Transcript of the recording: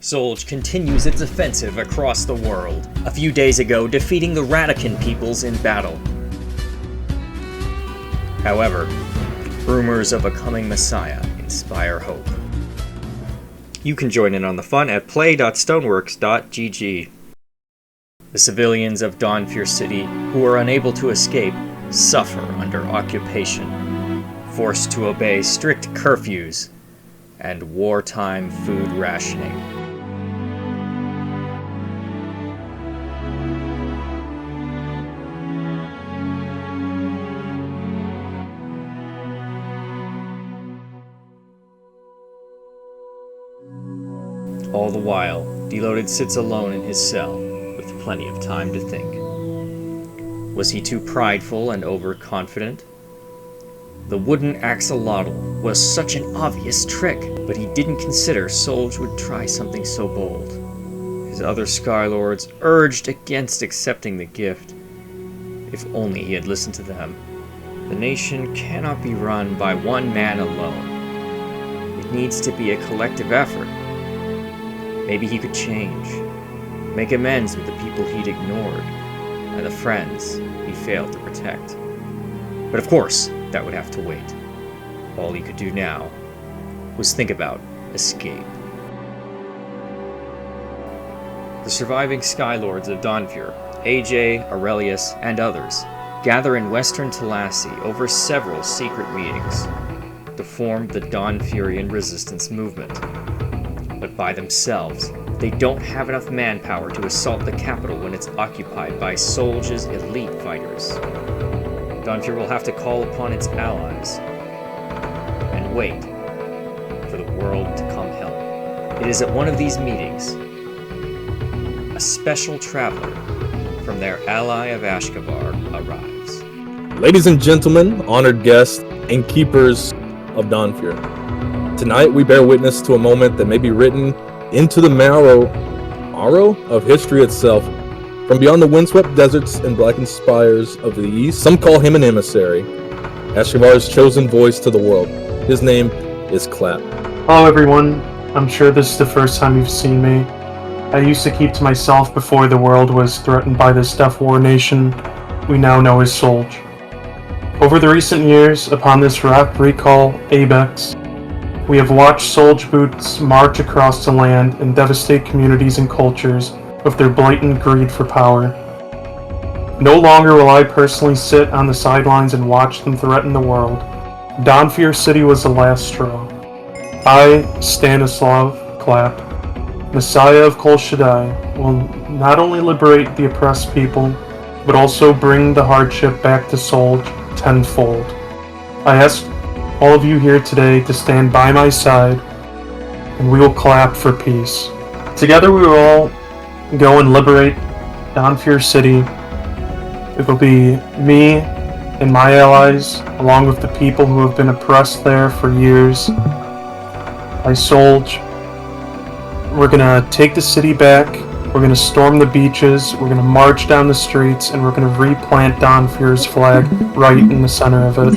Solj continues its offensive across the world, a few days ago defeating the Radican peoples in battle. However, rumors of a coming messiah inspire hope. You can join in on the fun at play.stoneworks.gg. The civilians of DonFuer's city, who are unable to escape, suffer under occupation, forced to obey strict curfews and wartime food rationing. All the while, Deloaded sits alone in his cell, with plenty of time to think. Was he too prideful and overconfident? The wooden axolotl was such an obvious trick, but he didn't consider Solj would try something so bold. His other Skylords urged against accepting the gift. If only he had listened to them. The nation cannot be run by one man alone. It needs to be a collective effort. Maybe he could change, make amends with the people he'd ignored, and the friends he failed to protect. But of course, that would have to wait. All he could do now was think about escape. The surviving Skylords of DonFuer, AJ, Aurelius, and others, gather in western Talassi over several secret meetings to form the DonFurian resistance movement. But by themselves, they don't have enough manpower to assault the capital when it's occupied by Solj's elite fighters. DonFuer will have to call upon its allies and wait for the world to come help. It is at one of these meetings, a special traveler from their ally of Ashgabar arrives. Ladies and gentlemen, honored guests, and keepers of DonFuer. Tonight we bear witness to a moment that may be written into the marrow of history itself. From beyond the windswept deserts and blackened spires of the east, some call him an emissary, Ashgabar's chosen voice to the world. His name is Clap. Hello everyone, I'm sure this is the first time you've seen me. I used to keep to myself before the world was threatened by this Death War nation we now know as Solj. Over the recent years, upon this rock we call Abex, we have watched Solj boots march across the land and devastate communities and cultures with their blatant greed for power. No longer will I personally sit on the sidelines and watch them threaten the world. DonFuer City was the last straw. I, Stanislav Clap, Messiah of Kol Shaddai, will not only liberate the oppressed people, but also bring the hardship back to Solj tenfold. I ask all of you here today to stand by my side, and we will clap for peace. Together we will all go and liberate DonFuer City. It will be me and my allies, along with the people who have been oppressed there for years, by Solj. We're gonna take the city back, we're gonna storm the beaches, we're gonna march down the streets, and we're gonna replant DonFuer's flag right in the center of it.